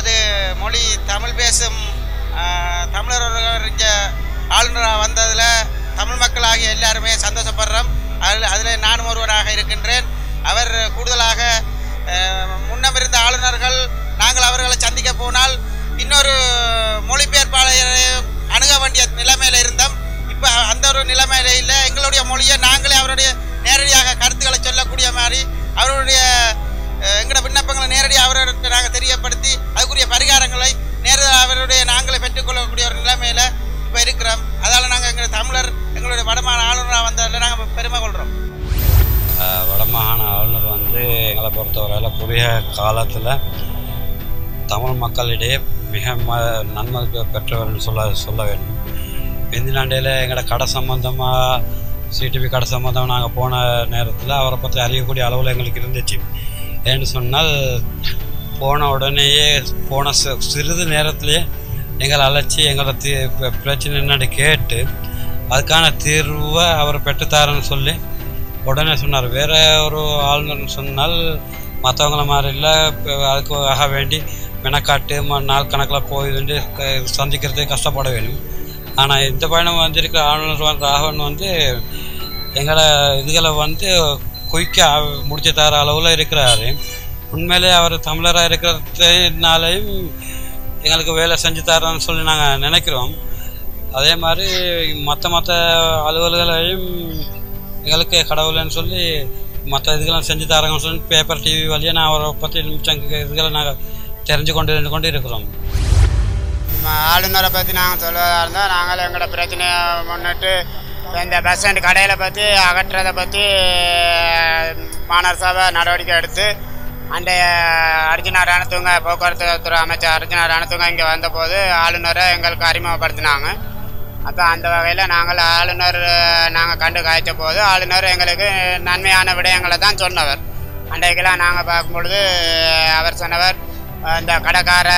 எங்களது மொழி தமிழ் பேசும் தமிழர் இங்கே ஆளுநராக வந்ததில் தமிழ் மக்கள் ஆகிய எல்லாருமே சந்தோஷப்படுறோம். அதில் நானும் ஒருவராக இருக்கின்றேன். அவர் கூடுதலாக முன்னம் இருந்த ஆளுநர்கள் நாங்கள் அவர்களை சந்திக்க போனால் இன்னொரு மொழிபெயர்ப்பாளரை அணுக வேண்டிய நிலைமையில் இருந்தோம். இப்போ அந்த ஒரு நிலைமையில இல்லை. எங்களுடைய மொழியை நாங்களே அவருடைய நேரடியாக கருத்துக்களை சொல்லக்கூடிய மாதிரி அவருடைய எங்களோட விண்ணப்பங்களை நேரடியாக அவருக்கு நாங்கள் தெரியப்படுத்தி அதுக்குரிய பரிகாரங்களை நேரடியாக அவருடைய நாங்களே பெற்றுக்கொள்ளக்கூடிய ஒரு நிலைமையில் இப்போ இருக்கிறோம். அதால் நாங்கள் எங்கள் தமிழர் எங்களுடைய வடமாகாண ஆளுநராக வந்ததில் நாங்கள் பெருமை கொள்கிறோம். வடமாகாண ஆளுநர் எங்களை பொறுத்தவரையில் புதிய காலத்தில் தமிழ் மக்களிடையே மிக நன்மதிப்பு பெற்றவர்னு சொல்ல வேண்டும். இந்தியாண்டையில் எங்களோட கடை சம்பந்தமாக சிடிவி கடை சம்பந்தமாக நாங்கள் போன நேரத்தில் அவரை பற்றி அறியக்கூடிய அளவில் எங்களுக்கு இருந்துச்சு. ஏன்னு சொன்னால் போன உடனேயே போன சிறிது நேரத்திலேயே எங்களை அழைச்சி எங்களோட பிரச்சனை என்னன்னு கேட்டு அதுக்கான தீர்வை அவர் பெற்றுத்தாருன்னு சொல்லி உடனே சொன்னார். வேறு ஒரு ஆளுநர்னு சொன்னால் மற்றவங்கள மாதிரி இல்லை, அதுக்காக வேண்டி மெனக்காட்டு நாள் கணக்கில் போய் சந்திக்கிறதுக்கு கஷ்டப்பட வேணும். ஆனால் இந்த பயணம் வந்திருக்கிற ஆளுநர் ராகவன் எங்களை இதுகளை குயிக்காக முடிச்சு தர அளவில் இருக்கிறாரு. உண்மையிலே அவர் தமிழராக இருக்கிறதுனாலையும் எங்களுக்கு வேலை செஞ்சு தரான்னு சொல்லி நாங்கள் நினைக்கிறோம். அதே மாதிரி மற்ற அலுவல்களையும் எங்களுக்கு கடவுள்னு சொல்லி மற்ற இதுகளாம் செஞ்சு தராங்கன்னு சொல்லி பேப்பர் டிவி வழியாக நான் அவரை பற்றி மிச்சம் இதுகளை நாங்கள் தெரிஞ்சு கொண்டு இருக்கிறோம். ஆளுநரை பற்றி நாங்கள் சொல்வதாக இருந்தால் நாங்கள் எங்களோட பிரச்சனையை முன்னிட்டு இந்த பஸ் ஸ்டாண்டு கடையில் பற்றி அகற்றதை பற்றி மாநகர சபை நடவடிக்கை எடுத்து அந்த அர்ஜுனா ரணதுங்க போக்குவரத்து துறை அமைச்சர் அர்ஜுனா ரணதுங்க இங்கே வந்தபோது ஆளுநரை எங்களுக்கு அறிமுகப்படுத்தினாங்க. அப்போ அந்த வகையில் நாங்கள் ஆளுநர் கண்டு காய்ச்ச போது ஆளுநர் எங்களுக்கு நன்மையான விடயங்களை தான் சொன்னவர். அன்றைக்கெல்லாம் நாங்கள் பார்க்கும்பொழுது அவர் சொன்னவர், இந்த கடைக்கார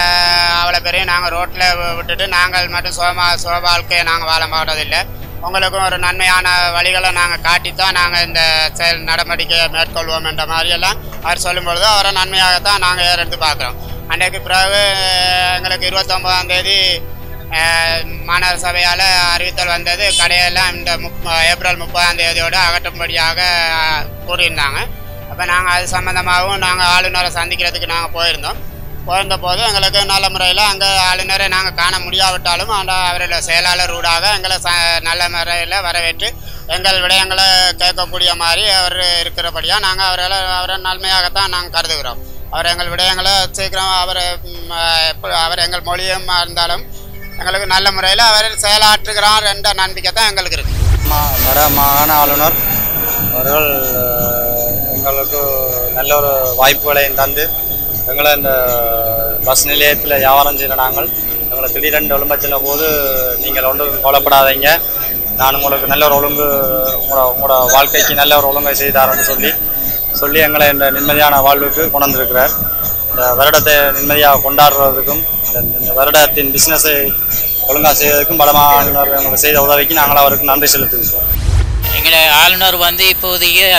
அவ்வளோ பேரையும் நாங்கள் ரோட்டில் விட்டுட்டு நாங்கள் மட்டும் சுக வாழ்க்கையை நாங்கள் வாழ மாட்டதில்லை, உங்களுக்கும் ஒரு நன்மையான வழிகளை நாங்கள் காட்டித்தான் நாங்கள் இந்த செயல் நடவடிக்கையை மேற்கொள்வோம் என்ற மாதிரியெல்லாம் அவர் சொல்லும்பொழுது அவரை நன்மையாகத்தான் நாங்கள் எடுத்து பார்க்குறோம். அன்றைக்கு பிறகு எங்களுக்கு 29ஆம் தேதி மாநகர சபையால் அறிவித்தல் வந்தது. கடையெல்லாம் இந்த ஏப்ரல் 30ஆம் தேதியோடு அகற்றும்படியாக கூறியிருந்தாங்க. அப்போ நாங்கள் அது சம்மந்தமாகவும் நாங்கள் ஆளுநரை சந்திக்கிறதுக்கு நாங்கள் போயிருந்த போது எங்களுக்கு நல்ல முறையில் அங்கே ஆளுநரை நாங்கள் காண முடியாவிட்டாலும் அவரோட செயலாளர் ஊடாக எங்களை நல்ல முறையில் வரவேற்று எங்கள் விடயங்களை கேட்கக்கூடிய மாதிரி அவர் இருக்கிறபடியாக நாங்கள் அவரை நன்மையாகத்தான் நாங்கள் கருதுகிறோம். அவர் எங்கள் விடயங்களை சீக்கிரம் அவர் எங்கள் மொழியும் இருந்தாலும் எங்களுக்கு நல்ல முறையில் அவர் செயலாற்றுகிறார் என்ற நம்பிக்கை தான் எங்களுக்கு இருக்குது. வட மாகாண ஆளுநர் அவர்கள் எங்களுக்கு நல்ல ஒரு வாய்ப்புகளையும் தந்து எங்களை இந்த பஸ் நிலையத்தில் வியாபாரம் செய்கிற நாங்கள் எங்களை திடீரென்று ஒழும்பச்சின போது நீங்கள் ஒன்றும் கவலைப்படாதீங்க, நான் உங்களுக்கு நல்ல ஒரு ஒழுங்கு உங்களோட வாழ்க்கைக்கு நல்ல ஒரு ஒழுங்கை செய்தாருன்னு சொல்லி எங்களை இந்த நிம்மதியான வாழ்வுக்கு கொண்டு வந்திருக்கிறார். இந்த வருடத்தை நிம்மதியாக கொண்டாடுறதுக்கும் இந்த வருடத்தின் பிஸ்னஸை ஒழுங்காக செய்வதற்கும் வடமாகாணர் எங்களுக்கு செய்த உதவிக்கு நாங்கள் அவருக்கு நன்றி செலுத்துகிறோம். எங்களை ஆளுநர் இப்போதைக்கு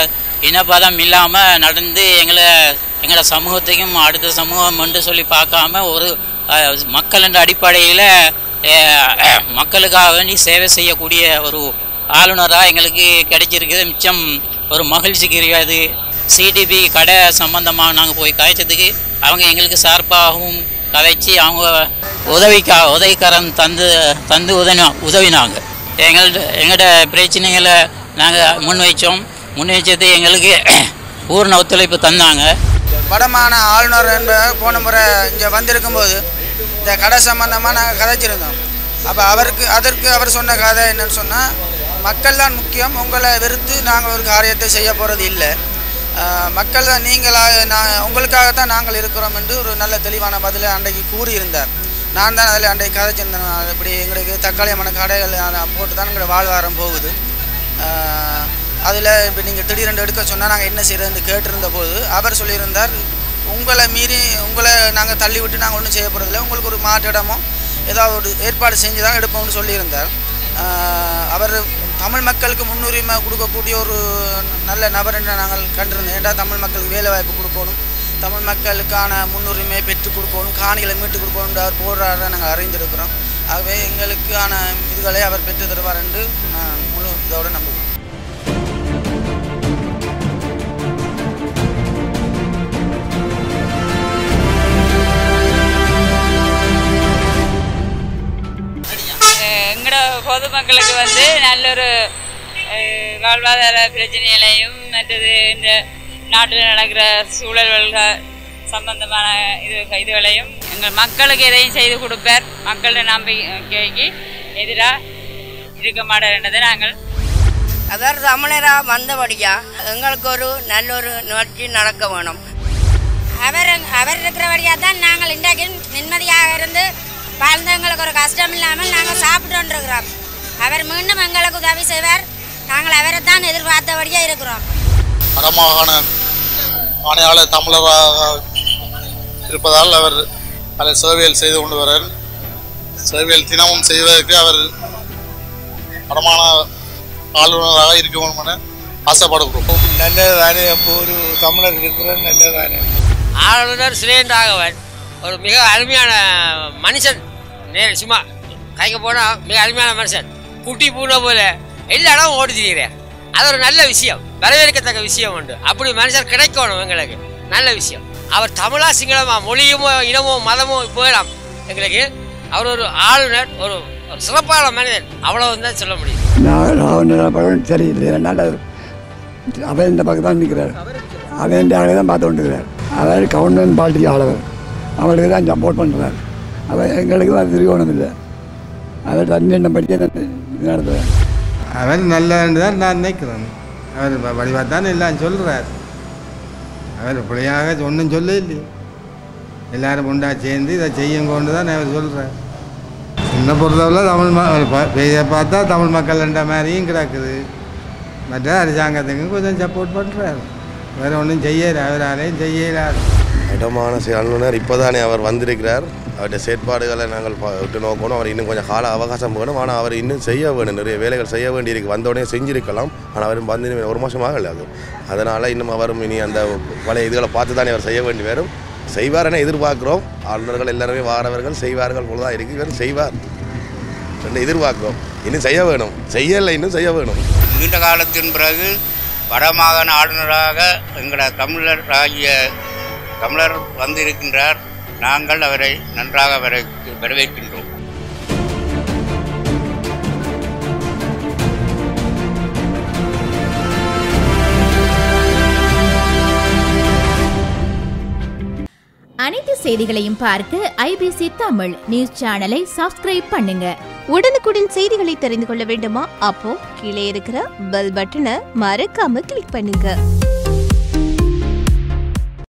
இனப்பதம் இல்லாமல் நடந்து எங்களை சமூகத்தையும் அடுத்த சமூகம் என்று சொல்லி பார்க்காம ஒரு மக்கள் என்ற அடிப்படையில் மக்களுக்காக வேண்டி சேவை செய்யக்கூடிய ஒரு ஆளுநராக எங்களுக்கு கிடைச்சிருக்குது. மிச்சம் ஒரு மகிழ்ச்சிக்குரியது. சிடிபி கடை சம்பந்தமாக நாங்கள் போய் காய்ச்சதுக்கு அவங்க எங்களுக்கு சார்பாகவும் கதைச்சி அவங்க உதவிக்கரம் தந்து உதவினாங்க. எங்களோட பிரச்சனைகளை நாங்கள் முன்வைச்சது எங்களுக்கு பூர்ண ஒத்துழைப்பு தந்தாங்க. வடமாகாண ஆளுநர் போன முறை இங்கே வந்திருக்கும்போது இந்த கடை சம்பந்தமாக நாங்கள் கதைச்சிருந்தோம். அப்போ அதற்கு அவர் சொன்ன கதை என்னன்னு சொன்னால், மக்கள் தான் முக்கியம், உங்களை வெறுத்து நாங்கள் ஒரு காரியத்தை செய்ய போகிறது இல்லை, மக்கள் தான் உங்களுக்காகத்தான் நாங்கள் இருக்கிறோம் என்று ஒரு நல்ல தெளிவான பதிலை அன்றைக்கு கூறியிருந்தார். நான் தான் அதில் அன்றைக்கு கதைச்சிருந்தேன். இப்படி எங்களுக்கு தற்காலிகமான கடைகள் போட்டு தான் எங்களோட வாழ்வாரம் போகுது. அதில் இப்போ நீங்கள் திடீரென்று எடுக்க சொன்னால் நாங்கள் என்ன செய்கிறதுன்னு கேட்டிருந்த போது அவர் சொல்லியிருந்தார், உங்களை மீறி உங்களை நாங்கள் தள்ளி விட்டு நாங்கள் ஒன்றும் செய்ய போகிறதில்ல, உங்களுக்கு ஒரு மாற்றிடமோ ஏதாவது ஒரு ஏற்பாடு செஞ்சு தான் எடுப்போம்னு சொல்லியிருந்தார். அவர் தமிழ் மக்களுக்கு முன்னுரிமை கொடுக்கக்கூடிய ஒரு நல்ல நபர் என்று நாங்கள் கண்டிருந்தோம். ஏன்டா தமிழ் மக்களுக்கு வேலை வாய்ப்பு கொடுக்கணும், தமிழ் மக்களுக்கான முன்னுரிமையை பெற்றுக் கொடுக்கணும், காணிகளை மீட்டுக் கொடுக்கணும் அவர் போடுறாரு நாங்கள் அறிந்திருக்கிறோம். ஆகவே எங்களுக்கான இதுகளை அவர் பெற்று தருவார் என்று நான் முழு இதோடு நம்புகிறேன். எங்களோட பொதுமக்களுக்கு நல்ல ஒரு வாழ்வாதார பிரச்சனைகளையும் மற்றது இந்த நாட்டில் நடக்கிற சூழல்கள் சம்பந்தமான இதுகளையும் எங்கள் மக்களுக்கு எதையும் செய்து கொடுப்பார். மக்களோட நம்பிக்கைக்கு எதிராக இருக்க மாட்டார்ன்றதை நாங்கள் அவர் தமிழராக வந்தபடியா எங்களுக்கு ஒரு நல்ல ஒரு நிகழ்ச்சி நடக்க வேணும். அவர் இருக்கிறபடியாக தான் நாங்கள் இன்றைக்கு நிம்மதியாக இருந்து வாழ்ந்து எங்களுக்கு ஒரு கஷ்டம் இல்லாமல் நாங்கள் சாப்பிட்டு இருக்கிறோம். அவர் மீண்டும் எங்களுக்கு உதவி செய்வார். நாங்கள் அவரை தான் எதிர்பார்த்தபடியாக இருக்கிறோம். வடமாகாண ஆணையாளர் தமிழராக இருப்பதால் அவர் அதை சேவையில் செய்து கொண்டு வரார். சேவையில் தினமும் செய்வதற்கு அவர் வடமாகாண ஆளுநராக இருக்க வேண்டும் என ஆசைப்படுகிறோம். நல்லதானே, இப்போ ஒரு தமிழர் இருக்கிற நல்லதானே. ஆளுநர் சுரேந்திரன் ஒரு மிக அருமையான மனுஷன். சும்மா கைக்கு போனால் மிக அருமையான மனுஷன். குட்டி பூனை போல எல்லா இடமும் ஓடி திரிகிறார். அது ஒரு நல்ல விஷயம், வரவேற்கத்தக்க விஷயம் உண்டு. அப்படி மனுஷன் கிடைக்கணும் எங்களுக்கு, நல்ல விஷயம். அவர் தமிழா சிங்களமா மொழியுமோ இனமோ மதமோ போயிடலாம் எங்களுக்கு. அவர் ஒரு ஆளுநர், ஒரு சிறப்பான மனிதன், அவ்வளவு தான் சொல்ல முடியும். சரியில்லை, அவர் இந்த பக்கம் தான் நிற்கிறார். அவன் தான் பார்த்து கொண்டிருக்கிறார். அவர் கவர்மெண்ட் பார்ட்டி ஆளவர், அவருக்கு தான் சப்போர்ட் பண்ணுறார். அவர் எங்களுக்கு தான் திருகோணம் இல்லை. அவர் தண்ணி படிக்க நடத்துகிறார். அவர் நல்லன்னு தான் நான் நினைக்கிறேன். அவர் வடிவாக தான் எல்லாம் சொல்கிறார். அவர் பிள்ளையாக ஒன்றும் சொல்ல இல்லையே. எல்லாரும் உண்டா சேர்ந்து இதை செய்யுங்கொண்டு தான் அவர் சொல்கிறார். சின்ன பொறுத்தவரை தமிழ் பெரிய பார்த்தா தமிழ் மக்கள்ன்ற மாதிரியும் கிடக்குது. மற்ற அரசாங்கத்துக்கு கொஞ்சம் சப்போர்ட் பண்ணுறாரு. வேறு ஒன்றும் செய்யல, அவராலையும் செய்யலார். இடமான ஆளுநர் இப்போ தானே அவர் வந்திருக்கிறார். அவருடைய செயற்பாடுகளை நாங்கள் விட்டு நோக்கணும். அவர் இன்னும் கொஞ்சம் கால அவகாசம் வேணும். ஆனால் அவர் இன்னும் செய்ய வேணும், நிறைய வேலைகள் செய்ய வேண்டியிருக்கு. வந்தோடனே செஞ்சிருக்கலாம், ஆனால் அவரும் வந்து ஒரு மாதமாக இல்லை அது. அதனால் இன்னும் அவரும் இனி அந்த பழைய இதுகளை பார்த்து தானே அவர் செய்ய வேண்டி வரும். செய்வார் என எதிர்பார்க்குறோம். ஆளுநர்கள் எல்லாருமே வாரவர்கள் செய்வார்கள் போல தான் இருக்குது. இவரும் செய்வார் ரெண்டு எதிர்பார்க்குறோம். இன்னும் செய்ய வேணும், செய்யலை, இன்னும் செய்ய வேணும். நீண்ட காலத்தின் பிறகு வடமாகாண ஆளுநராக எங்களோட தமிழர் வந்திருக்கின்றார். நாங்கள் அவரை நன்றாக வரவேற்கின்றோம். அனைத்து செய்திகளையும் பார்க்க ஐபிசி தமிழ் நியூஸ் சேனலை சப்ஸ்கிரைப் பண்ணுங்க. உடனுக்குடன் செய்திகளை தெரிந்து கொள்ள வேண்டுமா? அப்போ கீழே இருக்கிற பெல் பட்டனை மறக்காம கிளிக் பண்ணுங்க.